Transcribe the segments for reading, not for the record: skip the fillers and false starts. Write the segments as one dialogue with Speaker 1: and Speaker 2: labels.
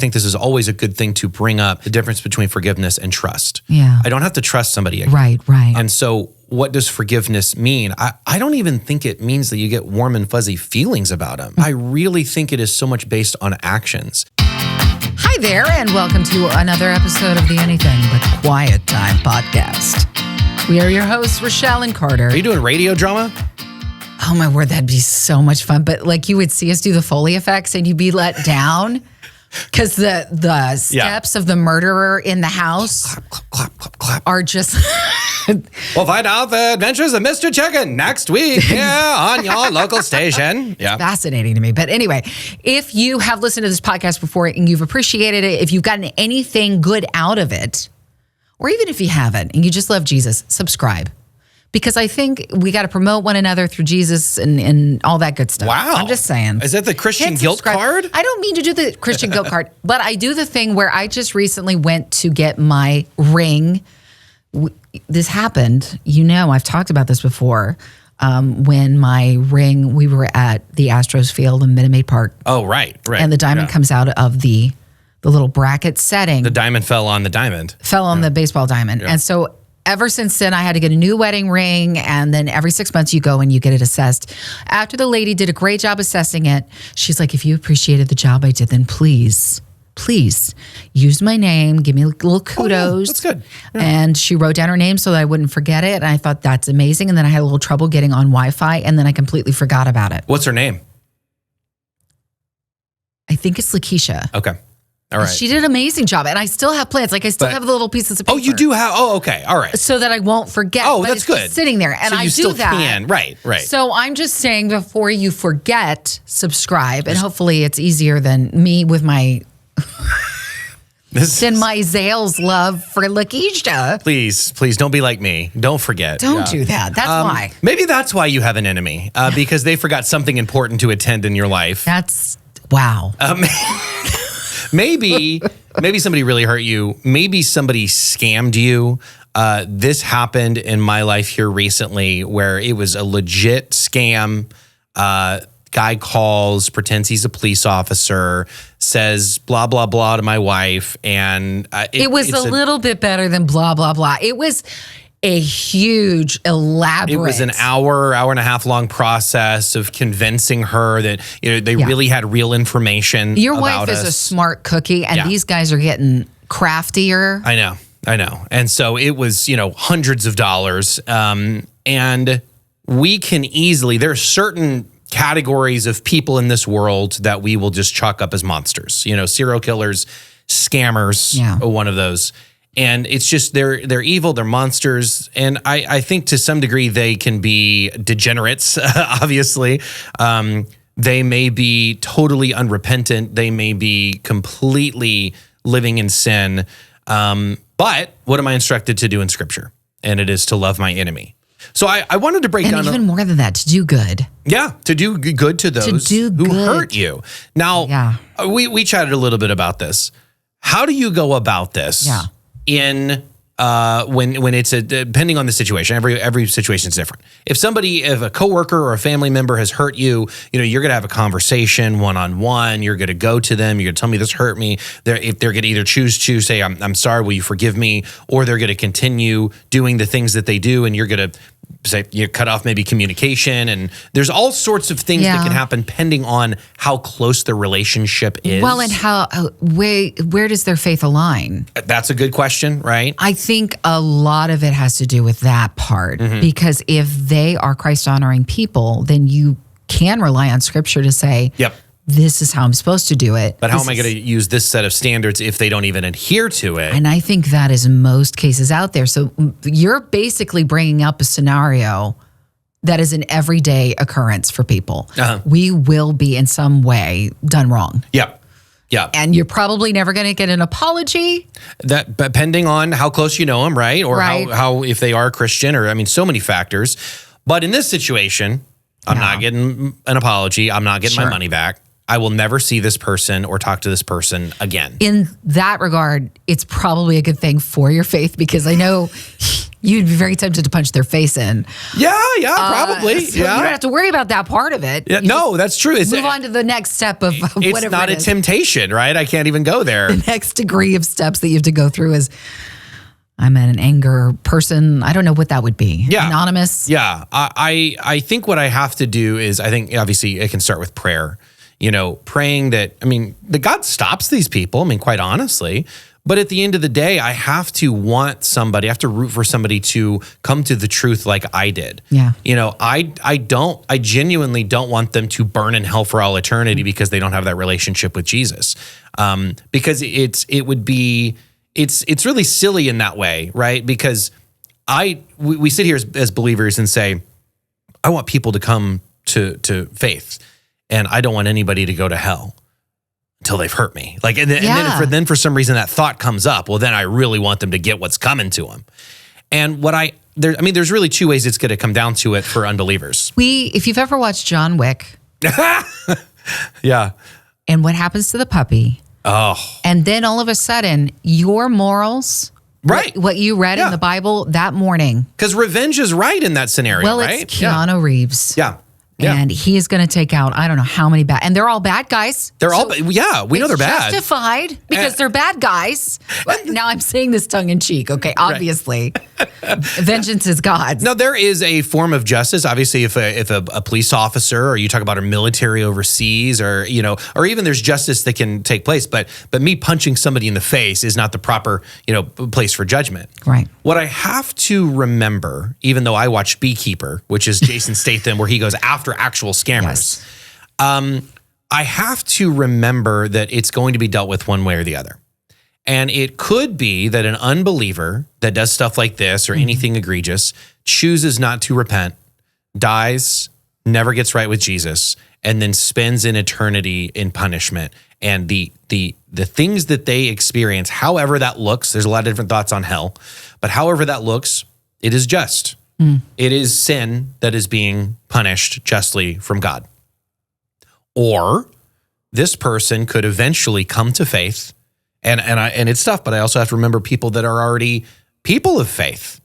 Speaker 1: think this is always a good thing to bring up the difference between forgiveness and trust.
Speaker 2: Yeah.
Speaker 1: I don't have to trust somebody again.
Speaker 2: Right.
Speaker 1: And so what does forgiveness mean? I don't even think it means that you get warm and fuzzy feelings about them. I really think it is so much based on actions.
Speaker 2: Hi there, and welcome to another episode of the Anything But Quiet Time podcast. We are your hosts, Rachelle and Carder.
Speaker 1: Are you doing radio drama?
Speaker 2: Oh my word, that'd be so much fun. But like you would see us do the Foley effects and you'd be let down because the steps of the murderer in the house are just...
Speaker 1: We'll find out the adventures of Mr. Chicken next week here on your local station. Yeah.
Speaker 2: Fascinating to me. But anyway, if you have listened to this podcast before and you've appreciated it, if you've gotten anything good out of it, or even if you haven't and you just love Jesus, subscribe. Because I think we got to promote one another through Jesus and all that good stuff.
Speaker 1: Wow.
Speaker 2: I'm just saying.
Speaker 1: Is that the Christian guilt card?
Speaker 2: I don't mean to do the Christian guilt card, but I do the thing where I just recently went to get my ring. This happened, I've talked about this before, when my ring, we were at the Astros field in Minute Maid Park.
Speaker 1: Oh, right.
Speaker 2: And the diamond comes out of the little bracket setting.
Speaker 1: The diamond fell on the diamond.
Speaker 2: Fell on the baseball diamond. Yeah. And so ever since then, I had to get a new wedding ring, and then every 6 months you go and you get it assessed. After the lady did a great job assessing it, she's like, if you appreciated the job I did, then please use my name, give me a little kudos.
Speaker 1: Oh, yeah, that's good. Yeah.
Speaker 2: And she wrote down her name so that I wouldn't forget it. And I thought that's amazing. And then I had a little trouble getting on Wi-Fi, and then I completely forgot about it.
Speaker 1: What's her name?
Speaker 2: I think it's Lakeisha.
Speaker 1: Okay. All right.
Speaker 2: She did an amazing job. And I still have plans. Like I still have the little pieces of paper.
Speaker 1: Oh, you do have? Oh, okay. All right.
Speaker 2: So that I won't forget.
Speaker 1: Oh,
Speaker 2: but
Speaker 1: that's
Speaker 2: it's
Speaker 1: good.
Speaker 2: Just sitting there. And
Speaker 1: so
Speaker 2: I
Speaker 1: you
Speaker 2: do
Speaker 1: still
Speaker 2: that.
Speaker 1: Can. Right.
Speaker 2: So I'm just saying before you forget, subscribe. And hopefully it's easier than me with my... than my Zales love for Lakeisha.
Speaker 1: Please don't be like me. Don't forget.
Speaker 2: Don't do that. That's why.
Speaker 1: Maybe that's why you have an enemy, because they forgot something important to attend in your life.
Speaker 2: That's, wow.
Speaker 1: Maybe somebody really hurt you. Maybe somebody scammed you. This happened in my life here recently where it was a legit scam. Guy calls, pretends he's a police officer, says blah, blah, blah to my wife. And
Speaker 2: it was a little bit better than blah, blah, blah. It was a huge, elaborate.
Speaker 1: It was an hour and a half long process of convincing her that they really had real information.
Speaker 2: Your wife is a smart cookie, and these guys are getting craftier.
Speaker 1: I know. And so it was, hundreds of dollars. And we can easily, there are certain categories of people in this world that we will just chalk up as monsters. Serial killers, scammers, one of those. And it's just they're evil, they're monsters. And I think to some degree they can be degenerates, obviously. They may be totally unrepentant. They may be completely living in sin. But what am I instructed to do in Scripture? And it is to love my enemy. So I wanted to break down...
Speaker 2: And even more than that, to do good.
Speaker 1: Yeah, to do good to those who hurt you. Now, we chatted a little bit about this. How do you go about this in when it's depending on the situation? Every situation is different. If a coworker or a family member has hurt you, you're going to have a conversation one-on-one. You're going to go to them. You're going to tell me this hurt me. If they're going to either choose to say, I'm sorry, will you forgive me? Or they're going to continue doing the things that they do, and you're going to say you cut off maybe communication. And there's all sorts of things that can happen depending on how close the relationship is.
Speaker 2: Well, and where does their faith align?
Speaker 1: That's a good question, right?
Speaker 2: I think a lot of it has to do with that part, because if they are Christ-honoring people, then you can rely on Scripture to say, this is how I'm supposed to do it.
Speaker 1: But how am I going to use this set of standards if they don't even adhere to it?
Speaker 2: And I think that is most cases out there. So you're basically bringing up a scenario that is an everyday occurrence for people. We will be in some way done wrong.
Speaker 1: Yeah.
Speaker 2: And you're probably never going to get an apology.
Speaker 1: That depending on how close you know them, right? Or how if they are Christian, or so many factors. But in this situation, I'm not getting an apology. I'm not getting my money back. I will never see this person or talk to this person again.
Speaker 2: In that regard, it's probably a good thing for your faith, because I know You'd be very tempted to punch their face in.
Speaker 1: Yeah, probably.
Speaker 2: So you don't have to worry about that part of it.
Speaker 1: Yeah, no, that's true.
Speaker 2: Move on to the next step of whatever
Speaker 1: it's not a temptation, right? I can't even go there.
Speaker 2: The next degree of steps that you have to go through is, I'm an anger person. I don't know what that would be.
Speaker 1: Yeah.
Speaker 2: Anonymous.
Speaker 1: Yeah. I think what I have to do is, I think obviously it can start with prayer, praying that God stops these people. Quite honestly, but at the end of the day, I have to root for somebody to come to the truth like I did.
Speaker 2: Yeah.
Speaker 1: I genuinely don't want them to burn in hell for all eternity because they don't have that relationship with Jesus. Because it's really silly in that way, right? Because we sit here as believers and say, I want people to come to faith, and I don't want anybody to go to hell until they've hurt me. And then for some reason that thought comes up. Well, then I really want them to get what's coming to them. And there's really two ways it's going to come down to it for unbelievers.
Speaker 2: If you've ever watched John Wick,
Speaker 1: yeah,
Speaker 2: and what happens to the puppy, and then all of a sudden your morals,
Speaker 1: right?
Speaker 2: What you read in the Bible that morning,
Speaker 1: because revenge is right in that scenario.
Speaker 2: Well,
Speaker 1: right?
Speaker 2: It's Keanu Reeves.
Speaker 1: Yeah.
Speaker 2: And he is going to take out, I don't know how many and they're all bad guys.
Speaker 1: We know they're bad.
Speaker 2: Justified because they're bad guys. But now I'm saying this tongue in cheek. Okay. Obviously, vengeance is God's.
Speaker 1: Now there is a form of justice. Obviously, if a police officer, or you talk about a military overseas, or even there's justice that can take place. But me punching somebody in the face is not the proper, place for judgment.
Speaker 2: Right.
Speaker 1: What I have to remember, even though I watched Beekeeper, which is Jason Statham, where he goes after actual scammers, I have to remember that it's going to be dealt with one way or the other. And it could be that an unbeliever that does stuff like this or anything egregious chooses not to repent, dies, never gets right with Jesus, and then spends an eternity in punishment. And the things that they experience, however that looks, there's a lot of different thoughts on hell, but however that looks, it is just. It is sin that is being punished justly from God. Or this person could eventually come to faith, and it's tough, but I also have to remember people that are already people of faith,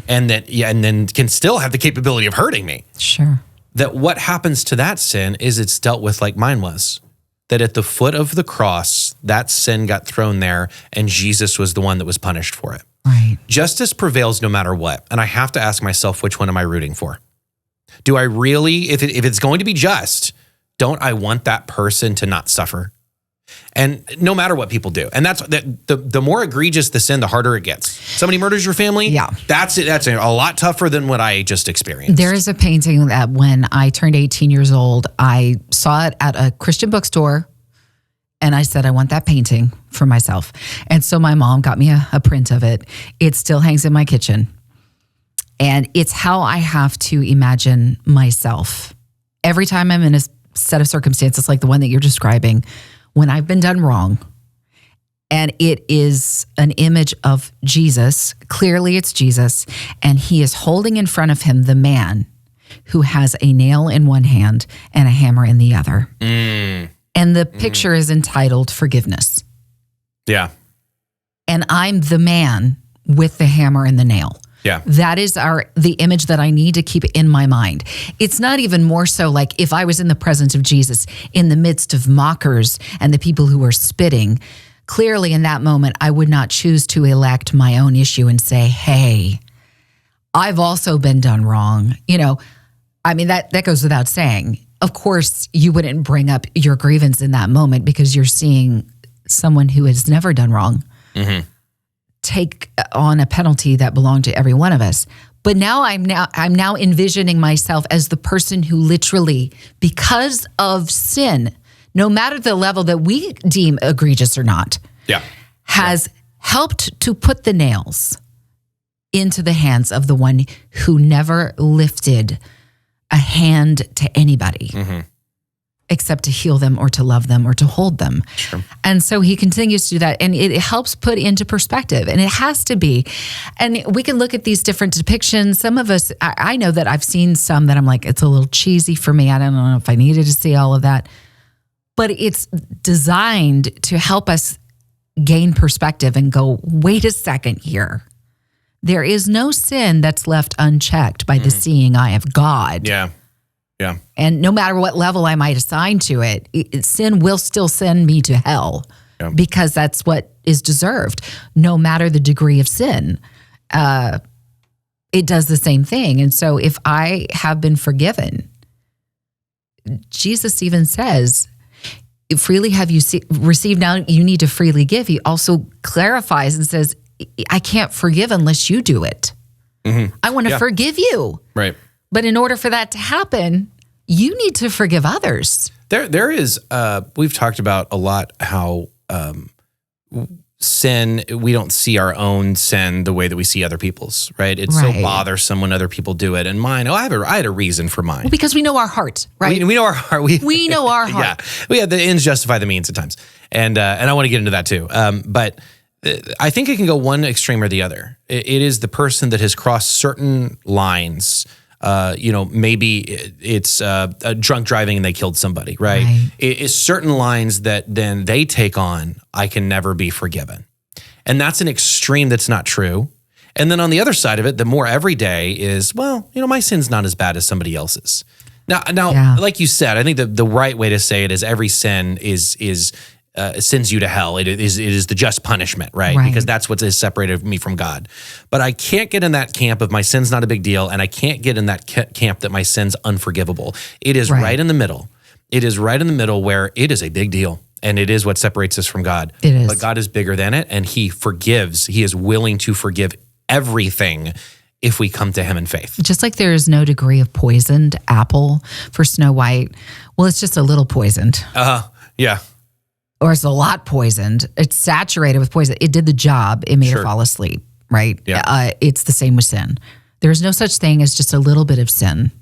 Speaker 1: and then can still have the capability of hurting me.
Speaker 2: Sure.
Speaker 1: That what happens to that sin is it's dealt with like mine was. That at the foot of the cross, that sin got thrown there, and Jesus was the one that was punished for it.
Speaker 2: Right.
Speaker 1: Justice prevails no matter what. And I have to ask myself, which one am I rooting for? Do I really, if it's going to be just, don't I want that person to not suffer? And no matter what people do. And that's the more egregious the sin, the harder it gets. Somebody murders your family.
Speaker 2: Yeah.
Speaker 1: That's it. That's a lot tougher than what I just experienced.
Speaker 2: There is a painting that when I turned 18 years old, I saw it at a Christian bookstore. And I said, I want that painting for myself. And so my mom got me a print of it. It still hangs in my kitchen. And it's how I have to imagine myself. Every time I'm in a set of circumstances like the one that you're describing, when I've been done wrong, and it is an image of Jesus, clearly it's Jesus, and he is holding in front of him the man who has a nail in one hand and a hammer in the other. And the picture is entitled Forgiveness.
Speaker 1: Yeah.
Speaker 2: And I'm the man with the hammer and the nail.
Speaker 1: Yeah.
Speaker 2: That is the image that I need to keep in my mind. It's not even more so like if I was in the presence of Jesus in the midst of mockers and the people who were spitting, clearly in that moment, I would not choose to elect my own issue and say, hey, I've also been done wrong. That goes without saying. Of course, you wouldn't bring up your grievance in that moment because you're seeing someone who has never done wrong take on a penalty that belonged to every one of us. But now I'm now envisioning myself as the person who literally, because of sin, no matter the level that we deem egregious or not, has helped to put the nails into the hands of the one who never lifted a hand to anybody except to heal them or to love them or to hold them.
Speaker 1: Sure.
Speaker 2: And so he continues to do that, and it helps put into perspective, and it has to be. And we can look at these different depictions. Some of us, I know that I've seen some that I'm like, it's a little cheesy for me. I don't know if I needed to see all of that. But it's designed to help us gain perspective and go, wait a second here. there is no sin that's left unchecked by the seeing eye of God.
Speaker 1: Yeah. Yeah.
Speaker 2: And no matter what level I might assign to it, sin will still send me to hell because that's what is deserved. No matter the degree of sin, it does the same thing. And so if I have been forgiven, Jesus even says, freely have you received, now you need to freely give. He also clarifies and says, I can't forgive unless you do it. I want to forgive you.
Speaker 1: Right.
Speaker 2: But in order for that to happen, you need to forgive others.
Speaker 1: There is, we've talked about a lot how sin, we don't see our own sin the way that we see other people's, right? It's so bothersome when other people do it. And mine, I had a reason for mine.
Speaker 2: Well, because we know our heart, right?
Speaker 1: We know our heart.
Speaker 2: We know our heart.
Speaker 1: Yeah, the ends justify the means at times. And I want to get into that too. But I think it can go one extreme or the other. It is the person that has crossed certain lines. Maybe it's drunk driving and they killed somebody, right? It's certain lines that then they take on, I can never be forgiven. And that's an extreme that's not true. And then on the other side of it, the more everyday is, well, my sin's not as bad as somebody else's. Now, like you said, I think the right way to say it is every sin sends you to hell. It is the just punishment, right? Because that's what has separated me from God. But I can't get in that camp of my sin's not a big deal, and I can't get in that camp that my sin's unforgivable. It is right in the middle. It is right in the middle where it is a big deal, and it is what separates us from God.
Speaker 2: It is.
Speaker 1: But God is bigger than it, and He forgives. He is willing to forgive everything if we come to Him in faith.
Speaker 2: Just like there is no degree of poisoned apple for Snow White, well, it's just a little poisoned.
Speaker 1: Yeah.
Speaker 2: Or it's a lot poisoned. It's saturated with poison. It did the job. It made her fall asleep, right?
Speaker 1: Yeah.
Speaker 2: It's the same with sin. There's no such thing as just a little bit of sin.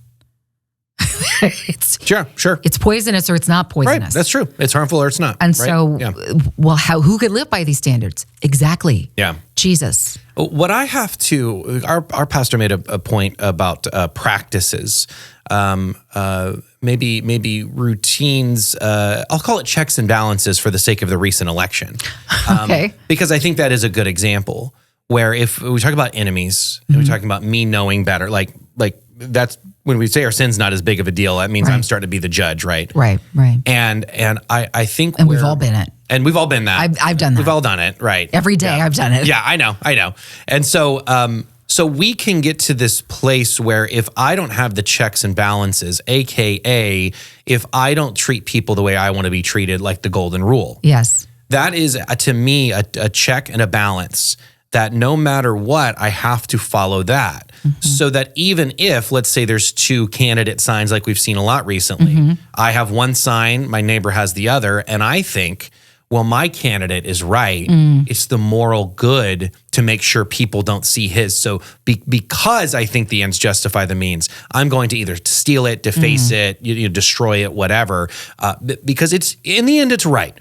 Speaker 1: Sure.
Speaker 2: It's poisonous or it's not poisonous.
Speaker 1: Right, that's true. It's harmful or it's not.
Speaker 2: And so, who could live by these standards? Exactly.
Speaker 1: Yeah.
Speaker 2: Jesus.
Speaker 1: What I have to, our pastor made a point about practices, maybe routines. I'll call it checks and balances for the sake of the recent election.
Speaker 2: Okay.
Speaker 1: Because I think that is a good example where if we talk about enemies, and we're talking about me knowing better, like that's when we say our sin's not as big of a deal, that means I'm starting to be the judge, right?
Speaker 2: Right.
Speaker 1: And I think
Speaker 2: we've all been it.
Speaker 1: And we've all been that.
Speaker 2: I've done that.
Speaker 1: We've all done it, right?
Speaker 2: Every day I've done it.
Speaker 1: Yeah, I know. And so we can get to this place where if I don't have the checks and balances, AKA if I don't treat people the way I want to be treated, like the golden rule.
Speaker 2: Yes.
Speaker 1: That is, to me, a check and a balance that no matter what, I have to follow that. So that even if, let's say there's two candidate signs like we've seen a lot recently, I have one sign, my neighbor has the other, and I think, well, my candidate is right. It's the moral good to make sure people don't see his. So because I think the ends justify the means, I'm going to either steal it, deface it, destroy it, whatever, because it's in the end, it's right.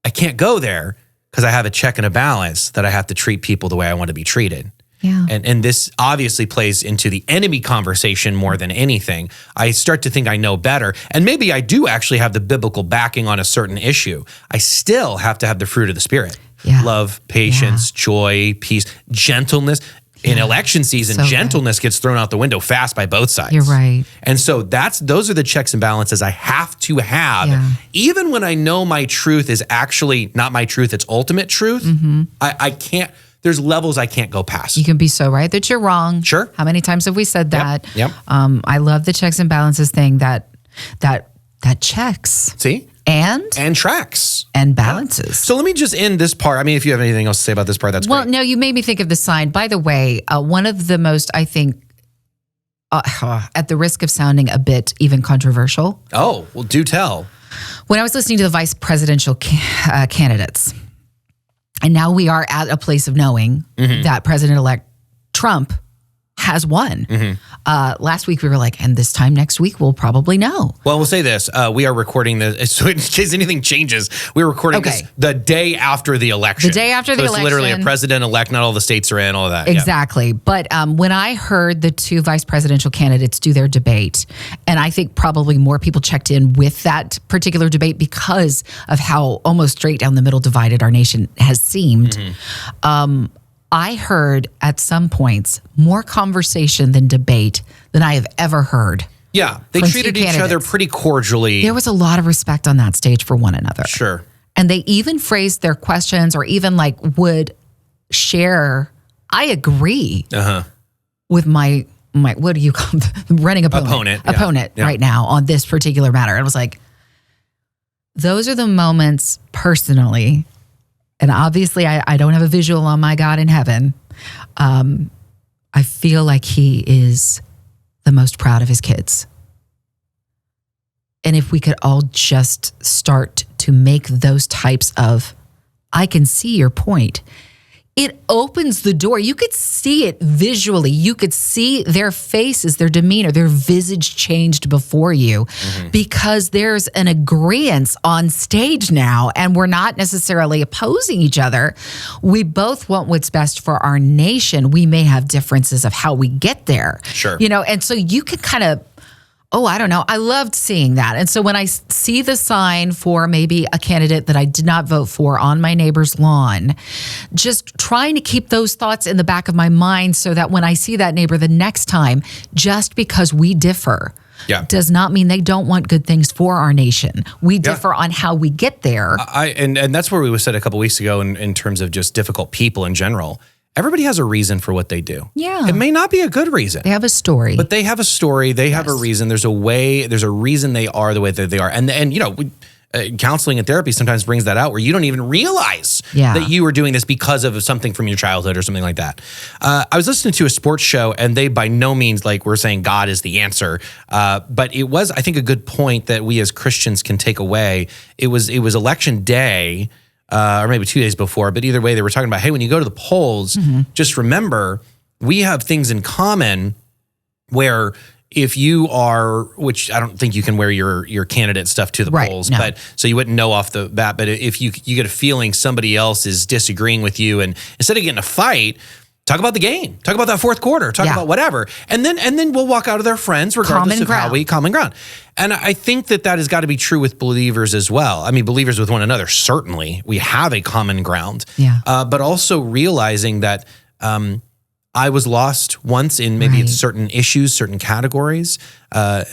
Speaker 1: I can't go there because I have a check and a balance that I have to treat people the way I want to be treated.
Speaker 2: Yeah.
Speaker 1: And this obviously plays into the enemy conversation more than anything. I start to think I know better. And maybe I do actually have the biblical backing on a certain issue. I still have to have the fruit of the Spirit.
Speaker 2: Yeah.
Speaker 1: Love, patience, joy, peace, gentleness. In election season,
Speaker 2: So
Speaker 1: gentleness gets thrown out the window fast by both sides.
Speaker 2: You're right.
Speaker 1: And so those are the checks and balances I have to have. Even when I know my truth is actually not my truth, it's ultimate truth, I can't. There's levels I can't go past.
Speaker 2: You can be so right that you're wrong.
Speaker 1: Sure.
Speaker 2: How many times have we said that?
Speaker 1: Yep.
Speaker 2: I love the checks and balances thing that checks.
Speaker 1: See? And tracks.
Speaker 2: And balances.
Speaker 1: So let me just end this part. I mean, if you have anything else to say about this part, that's great.
Speaker 2: Well, no, you made me think of the sign. By the way, one of the most, I think, at the risk of sounding a bit even controversial.
Speaker 1: Oh, well, do tell.
Speaker 2: When I was listening to the vice presidential candidates, and now we are at a place of knowing that President-elect Trump has won. Last week we were like, and this time next week we'll probably know.
Speaker 1: Well, we'll say this. We are recording this, so in case anything changes, we're recording this the day after the election.
Speaker 2: The day after the election.
Speaker 1: It's literally a president-elect, not all the states are in, all of that.
Speaker 2: Exactly. Yeah. But when I heard the two vice presidential candidates do their debate, and I think probably more people checked in with that particular debate because of how almost straight down the middle divided our nation has seemed, I heard at some points more conversation than debate than I have ever heard.
Speaker 1: Yeah, they
Speaker 2: from
Speaker 1: treated
Speaker 2: two
Speaker 1: each other
Speaker 2: candidates.
Speaker 1: pretty cordially.
Speaker 2: There was a lot of respect on that stage for one another.
Speaker 1: Sure.
Speaker 2: And they even phrased their questions or even like would share, I agree with my what do you call them? Running opponent
Speaker 1: yeah.
Speaker 2: right now on this particular matter. I was like, those are the moments personally, and obviously I don't have a visual on my God in heaven. I feel like he is the most proud of his kids. And if we could all just start to make those types of, I can see your point. It opens the door. You could see it visually. You could see their faces, their demeanor, their visage changed before you because there's an agreement on stage now, and we're not necessarily opposing each other. We both want what's best for our nation. We may have differences of how we get there.
Speaker 1: Sure.
Speaker 2: And so you can kind of, I don't know. I loved seeing that. And so when I see the sign for maybe a candidate that I did not vote for on my neighbor's lawn, just trying to keep those thoughts in the back of my mind so that when I see that neighbor the next time, just because we differ does not mean they don't want good things for our nation. We differ on how we get there.
Speaker 1: And that's where we said a couple weeks ago in terms of just difficult people in general. Everybody has a reason for what they do.
Speaker 2: Yeah.
Speaker 1: It may not be a good reason.
Speaker 2: They have a story.
Speaker 1: But they have a story. They have a reason. There's a reason they are the way that they are. And counseling and therapy sometimes brings that out where you don't even realize that you were doing this because of something from your childhood or something like that. I was listening to a sports show, and they by no means were saying God is the answer. But it was, I think, a good point that we as Christians can take away. It was election day, or maybe 2 days before, but either way, they were talking about, hey, when you go to the polls, just remember, we have things in common where if you are, which I don't think you can wear your candidate stuff to the polls, but so you wouldn't know off the bat, but if you get a feeling somebody else is disagreeing with you, and instead of getting a fight, talk about the game, talk about that fourth quarter, talk about whatever. And then we'll walk out of their friends regardless of how we common ground. And I think that has got to be true with believers as well. I mean, believers with one another, certainly we have a common ground, but also realizing that I was lost once in maybe it's certain issues, certain categories.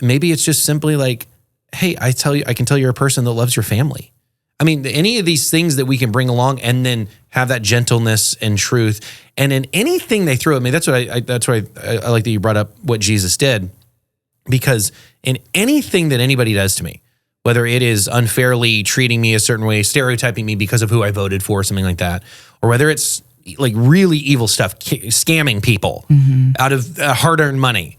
Speaker 1: Maybe it's just simply like, hey, I can tell you're a person that loves your family. I mean, any of these things that we can bring along and then have that gentleness and truth. And in anything they throw at me, that's why I like that you brought up what Jesus did, because in anything that anybody does to me, whether it is unfairly treating me a certain way, stereotyping me because of who I voted for, something like that, or whether it's like really evil stuff, scamming people out of hard-earned money,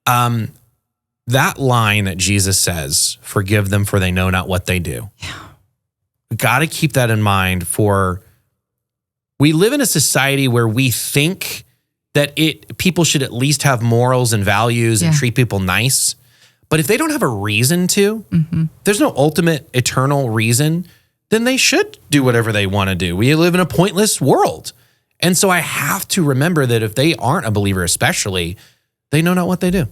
Speaker 1: that line that Jesus says, forgive them for they know not what they do. We got to keep that in mind. We live in a society where we think that people should at least have morals and values and treat people nice. But if they don't have a reason to, there's no ultimate eternal reason, then they should do whatever they want to do. We live in a pointless world. And so I have to remember that if they aren't a believer especially, they know not what they do.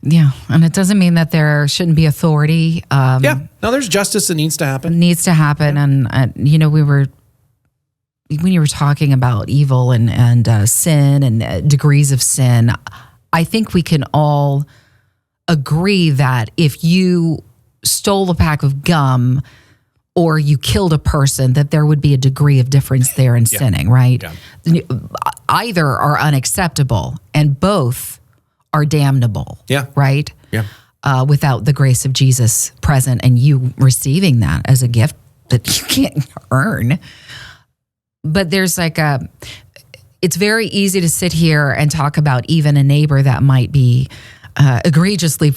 Speaker 2: Yeah, and it doesn't mean that there shouldn't be authority.
Speaker 1: No, there's justice that needs to happen.
Speaker 2: And when you were talking about evil and sin and degrees of sin, I think we can all agree that if you stole a pack of gum or you killed a person, that there would be a degree of difference there in sinning, right? Yeah. Either are unacceptable and both are damnable, right?
Speaker 1: Yeah.
Speaker 2: Without the grace of Jesus present and you receiving that as a gift that you can't earn. But there's it's very easy to sit here and talk about even a neighbor that might be egregiously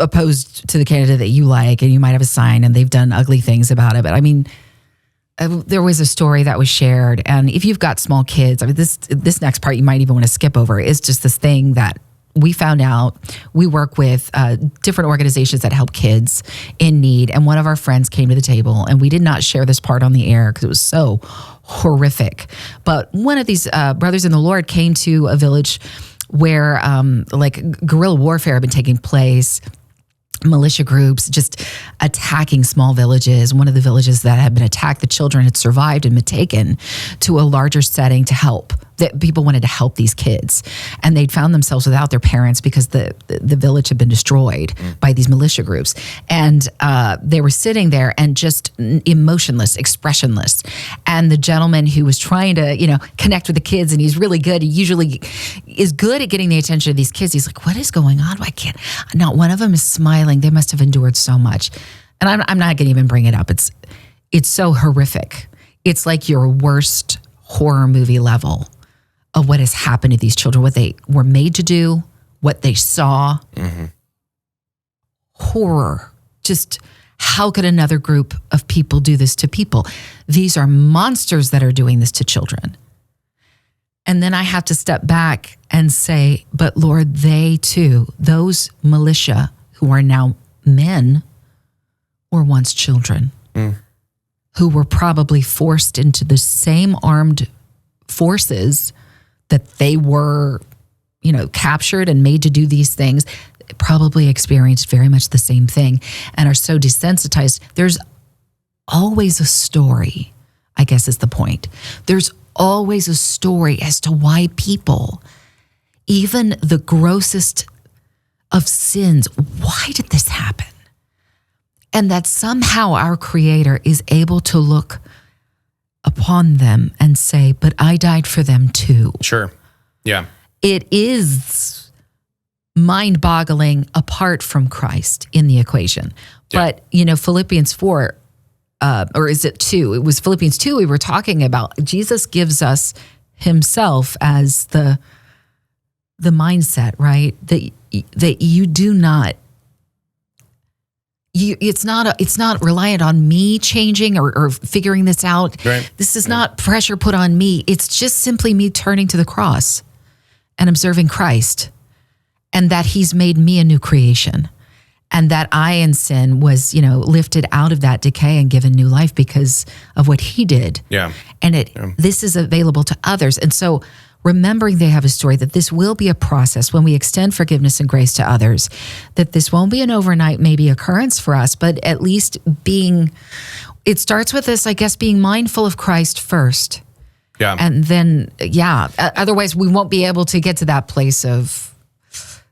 Speaker 2: opposed to the candidate that you like, and you might have a sign and they've done ugly things about it. But I mean, there was a story that was shared, and if you've got small kids, I mean, this next part you might even want to skip over. Is just this thing that we found out. We work with different organizations that help kids in need, and one of our friends came to the table, and we did not share this part on the air because it was so horrific. But one of these brothers in the Lord came to a village where guerrilla warfare had been taking place. militia groups just attacking small villages. One of the villages that had been attacked, the children had survived and been taken to a larger setting to help. That people wanted to help these kids, and they'd found themselves without their parents because the village had been destroyed by these militia groups, and they were sitting there and just emotionless, expressionless. And the gentleman who was trying to, connect with the kids, and he's really good. He usually is good at getting the attention of these kids. He's like, "What is going on? Why can't?" Not one of them is smiling. They must have endured so much, and I'm not going to even bring it up. It's so horrific. It's like your worst horror movie level of what has happened to these children, what they were made to do, what they saw. Mm-hmm. Horror. Just how could another group of people do this to people? These are monsters that are doing this to children. And then I have to step back and say, but Lord, they too, those militia who are now men, were once children who were probably forced into the same armed forces that they were, captured and made to do these things, probably experienced very much the same thing and are so desensitized. There's always a story, I guess is the point. There's always a story as to why people, even the grossest of sins, why did this happen? And that somehow our Creator is able to look upon them and say, but I died for them too.
Speaker 1: Sure. Yeah.
Speaker 2: It is mind-boggling apart from Christ in the equation. Yeah. But, Philippians 4, or is it 2? It was Philippians 2 we were talking about. Jesus gives us himself as the mindset, right? That you do not, it's not reliant on me changing or figuring this out.
Speaker 1: Right.
Speaker 2: This is not pressure put on me. It's just simply me turning to the cross and observing Christ, and that he's made me a new creation, and that I in sin was, lifted out of that decay and given new life because of what he did.
Speaker 1: Yeah.
Speaker 2: And this is available to others. And so remembering they have a story, that this will be a process when we extend forgiveness and grace to others, that this won't be an overnight maybe occurrence for us, but at least it starts with this, I guess, being mindful of Christ first.
Speaker 1: Yeah.
Speaker 2: And then, otherwise we won't be able to get to that place of,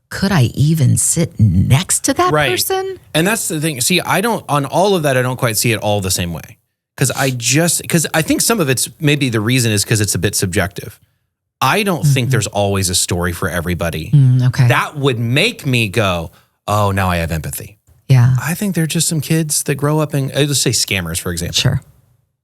Speaker 2: could I even sit next to that person?
Speaker 1: And that's the thing. See, on all of that, I don't quite see it all the same way. Because I think some of it's, maybe the reason is because it's a bit subjective. I don't think there's always a story for everybody.
Speaker 2: Okay.
Speaker 1: That would make me go, oh, now I have empathy.
Speaker 2: Yeah.
Speaker 1: I think they're just some kids that grow up in, let's say scammers, for example.
Speaker 2: Sure.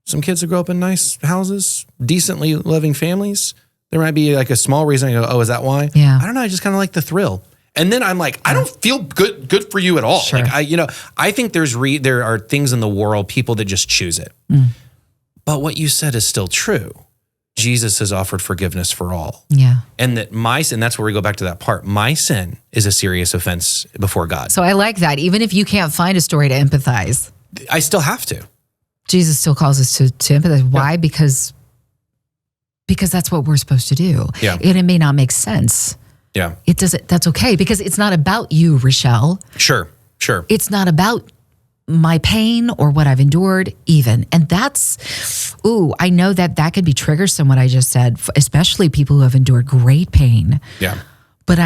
Speaker 1: Some kids that grow up in nice houses, decently living families. There might be like a small reason I go, oh, is that why?
Speaker 2: Yeah.
Speaker 1: I don't know. I just kind of like the thrill. And then I'm like, I don't feel good for you at all.
Speaker 2: Sure.
Speaker 1: Like I think there are things in the world, people that just choose it. But what you said is still true. Jesus has offered forgiveness for all.
Speaker 2: Yeah.
Speaker 1: And that my sin, that's where we go back to that part. My sin is a serious offense before God.
Speaker 2: So I like that. Even if you can't find a story to empathize,
Speaker 1: I still have to.
Speaker 2: Jesus still calls us to empathize. Why? Yeah. Because that's what we're supposed to do.
Speaker 1: Yeah.
Speaker 2: And it may not make sense.
Speaker 1: Yeah.
Speaker 2: It doesn't, that's okay, because it's not about you, Rachelle.
Speaker 1: Sure.
Speaker 2: It's not about my pain or what I've endured even. And that's, I know that could be triggersome, what I just said, especially people who have endured great pain.
Speaker 1: Yeah.
Speaker 2: But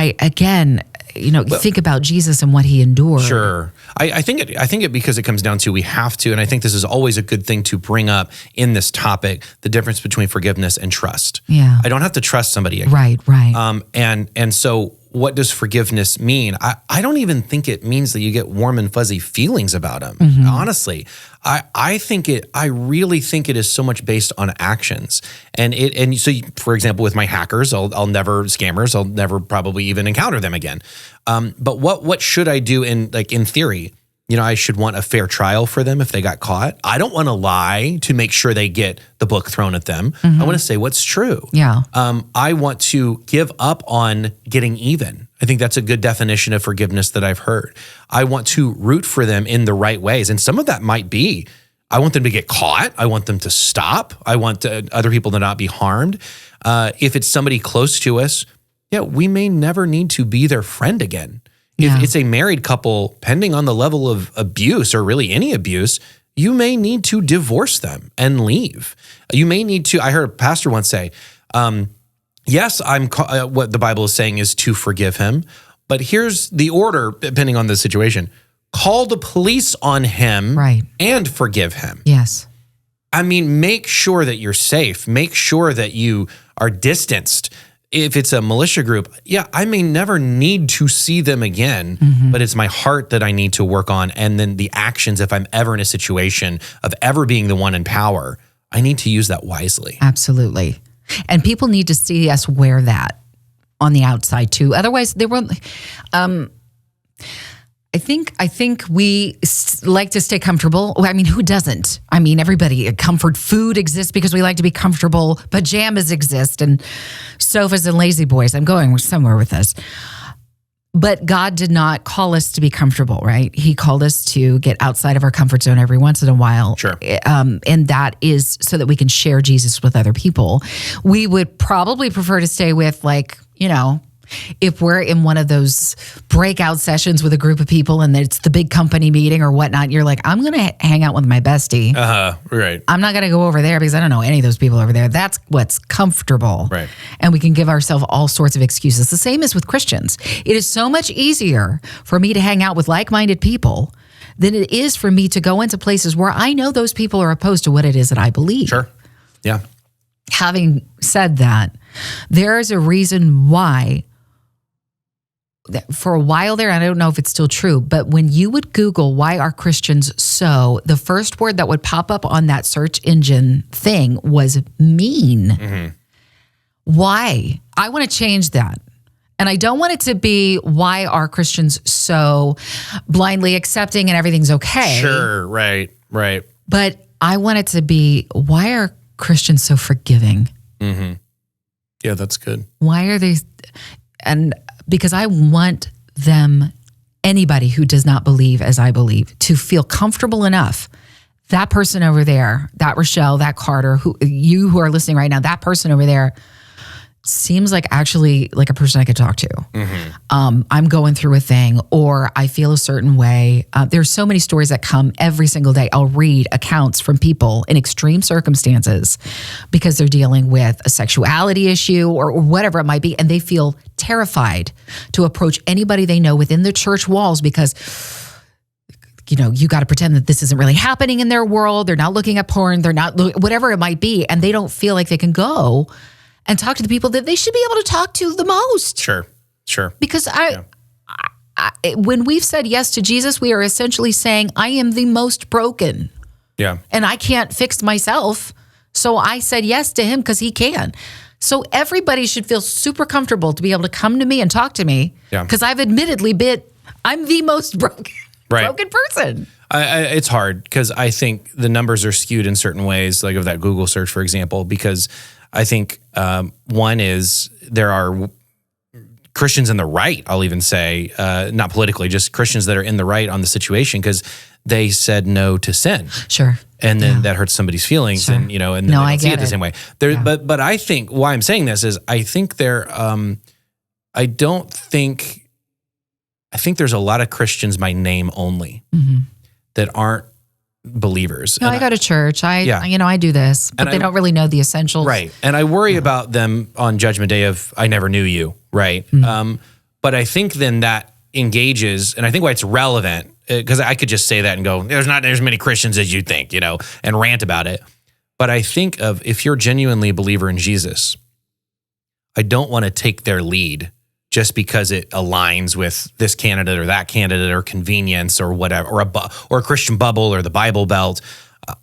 Speaker 2: think about Jesus and what he endured.
Speaker 1: Sure. I think it because it comes down to we have to, and I think this is always a good thing to bring up in this topic, the difference between forgiveness and trust.
Speaker 2: Yeah.
Speaker 1: I don't have to trust somebody again.
Speaker 2: Right.
Speaker 1: And so what does forgiveness mean? I don't even think it means that you get warm and fuzzy feelings about them. Mm-hmm. Honestly, I really think it is so much based on actions. And so, for example, with my hackers, I'll never probably even encounter them again. But what should I do in theory? I should want a fair trial for them if they got caught. I don't want to lie to make sure they get the book thrown at them. Mm-hmm. I want to say what's true.
Speaker 2: Yeah.
Speaker 1: I want to give up on getting even. I think that's a good definition of forgiveness that I've heard. I want to root for them in the right ways. And some of that might be, I want them to get caught. I want them to stop. I want other people to not be harmed. If it's somebody close to us, we may never need to be their friend again.
Speaker 2: Yeah.
Speaker 1: If it's a married couple, depending on the level of abuse or really any abuse, you may need to divorce them and leave. You may need to, I heard a pastor once say, yes, what the Bible is saying is to forgive him, but here's the order, depending on the situation. Call the police on him and forgive him.
Speaker 2: Yes.
Speaker 1: I mean, make sure that you're safe. Make sure that you are distanced. If it's a militia group, I may never need to see them again, but it's my heart that I need to work on. And then the actions, if I'm ever in a situation of ever being the one in power, I need to use that wisely.
Speaker 2: Absolutely. And people need to see us wear that on the outside too. Otherwise, they won't. I think we like to stay comfortable. I mean, who doesn't? I mean, everybody. Comfort food exists because we like to be comfortable. Pajamas exist and sofas and lazy boys. I'm going somewhere with this. But God did not call us to be comfortable, right? He called us to get outside of our comfort zone every once in a while.
Speaker 1: Sure.
Speaker 2: And that is so that we can share Jesus with other people. We would probably prefer to stay with if we're in one of those breakout sessions with a group of people and it's the big company meeting or whatnot, you're like, I'm going to hang out with my bestie.
Speaker 1: Right.
Speaker 2: I'm not going to go over there because I don't know any of those people over there. That's what's comfortable.
Speaker 1: Right.
Speaker 2: And we can give ourselves all sorts of excuses. The same is with Christians. It is so much easier for me to hang out with like-minded people than it is for me to go into places where I know those people are opposed to what it is that I believe.
Speaker 1: Sure. Yeah.
Speaker 2: Having said that, there is a reason why for a while there, I don't know if it's still true, but when you would Google why are Christians so, the first word that would pop up on that search engine thing was mean. Why? I want to change that. And I don't want it to be why are Christians so blindly accepting and everything's okay.
Speaker 1: Sure, right.
Speaker 2: But I want it to be why are Christians so forgiving?
Speaker 1: Yeah, that's good.
Speaker 2: Why are they, and because I want them, anybody who does not believe as I believe, to feel comfortable enough. That person over there, that Rachelle, that Carder, who are listening right now, that person over there seems like actually like a person I could talk to. I'm going through a thing or I feel a certain way. There's so many stories that come every single day. I'll read accounts from people in extreme circumstances because they're dealing with a sexuality issue or whatever it might be. And they feel terrified to approach anybody they know within the church walls because you got to pretend that this isn't really happening in their world. They're not looking at porn. They're not, whatever it might be. And they don't feel like they can go and talk to the people that they should be able to talk to the most.
Speaker 1: Sure.
Speaker 2: Because when we've said yes to Jesus, we are essentially saying, I am the most broken.
Speaker 1: Yeah.
Speaker 2: And I can't fix myself. So I said yes to him because he can. So everybody should feel super comfortable to be able to come to me and talk to me.
Speaker 1: Yeah.
Speaker 2: Because I've I'm the most broken person.
Speaker 1: It's hard because I think the numbers are skewed in certain ways, like of that Google search, for example, because I think one is there are Christians in the right, I'll even say, not politically, just Christians that are in the right on the situation because they said no to sin.
Speaker 2: Sure.
Speaker 1: And then that hurts somebody's feelings,
Speaker 2: sure.
Speaker 1: and they don't see it the same way. But I think why I'm saying this is I think I think there's a lot of Christians by name only that aren't believers.
Speaker 2: No, I go to church. I do this, but they don't really know the essentials.
Speaker 1: Right. And I worry about them on Judgment Day of, I never knew you. Right. But I think then that engages, and I think why it's relevant, because I could just say that and go, there's not as many Christians as you think, and rant about it. But I think of if you're genuinely a believer in Jesus, I don't want to take their lead just because it aligns with this candidate or that candidate or convenience or whatever, or a Christian bubble or the Bible Belt.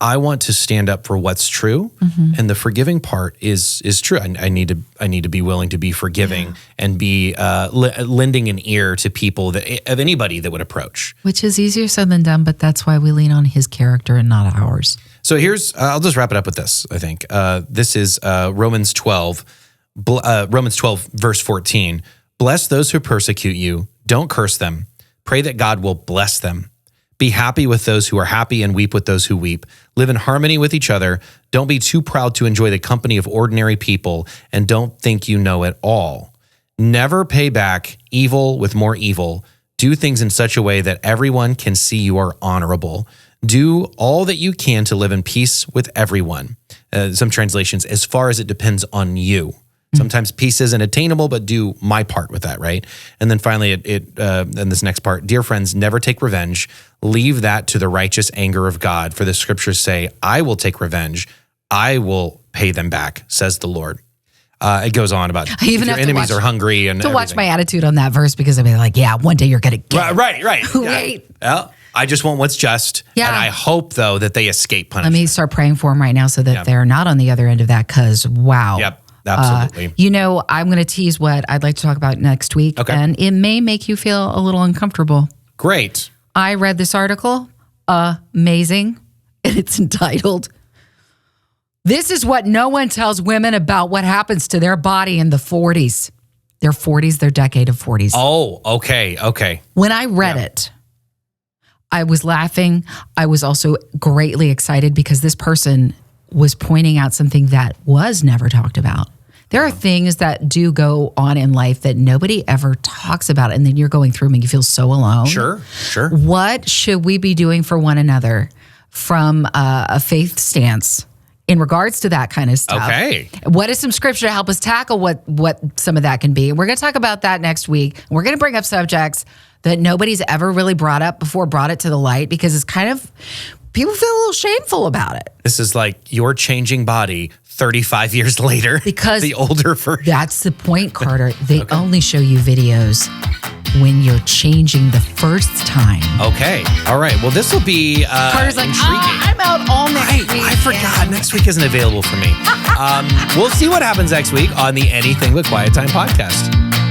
Speaker 1: I want to stand up for what's true, and the forgiving part is true. I need to be willing to be forgiving and be lending an ear to people of anybody that would approach.
Speaker 2: Which is easier said than done, but that's why we lean on his character and not ours.
Speaker 1: So here's, I'll just wrap it up with this. I think this is Romans 12 verse 14. Bless those who persecute you. Don't curse them. Pray that God will bless them. Be happy with those who are happy and weep with those who weep. Live in harmony with each other. Don't be too proud to enjoy the company of ordinary people, and don't think you know it all. Never pay back evil with more evil. Do things in such a way that everyone can see you are honorable. Do all that you can to live in peace with everyone. Some translations, as far as it depends on you. Sometimes peace isn't attainable, but do my part with that, right? And then finally, in this next part, dear friends, never take revenge. Leave that to the righteous anger of God. For the scriptures say, I will take revenge. I will pay them back, says the Lord. It goes on about if your enemies are hungry and
Speaker 2: watch my attitude on that verse, because I'll be like, yeah, one day you're going to get it.
Speaker 1: Right.
Speaker 2: Wait.
Speaker 1: Well, I just want what's just.
Speaker 2: Yeah.
Speaker 1: And I hope, though, that they escape punishment.
Speaker 2: Let me start praying for them right now so that they're not on the other end of that, because wow.
Speaker 1: Yep. Absolutely.
Speaker 2: I'm going to tease what I'd like to talk about next week, and it may make you feel a little uncomfortable.
Speaker 1: Great.
Speaker 2: I read this article, amazing, and it's entitled, "This is what no one tells women about what happens to their body in the 40s. Their 40s, their decade of 40s.
Speaker 1: Oh, okay.
Speaker 2: When I read it, I was laughing. I was also greatly excited because this person was pointing out something that was never talked about. There are things that do go on in life that nobody ever talks about, and then you're going through them and you feel so alone.
Speaker 1: Sure.
Speaker 2: What should we be doing for one another from a faith stance in regards to that kind of stuff?
Speaker 1: Okay.
Speaker 2: What is some scripture to help us tackle what some of that can be? We're going to talk about that next week. We're going to bring up subjects that nobody's ever really brought up before, brought it to the light, because it's kind of, people feel a little shameful about it.
Speaker 1: This is like your changing body 35 years later.
Speaker 2: Because
Speaker 1: the older version.
Speaker 2: That's the point, Carter. They only show you videos when you're changing the first time.
Speaker 1: Okay. All right. Well, this will be
Speaker 2: Carter's like,
Speaker 1: intriguing.
Speaker 2: I'm out all next week.
Speaker 1: I forgot. Next week isn't available for me. We'll see what happens next week on the Anything But Quiet Time podcast.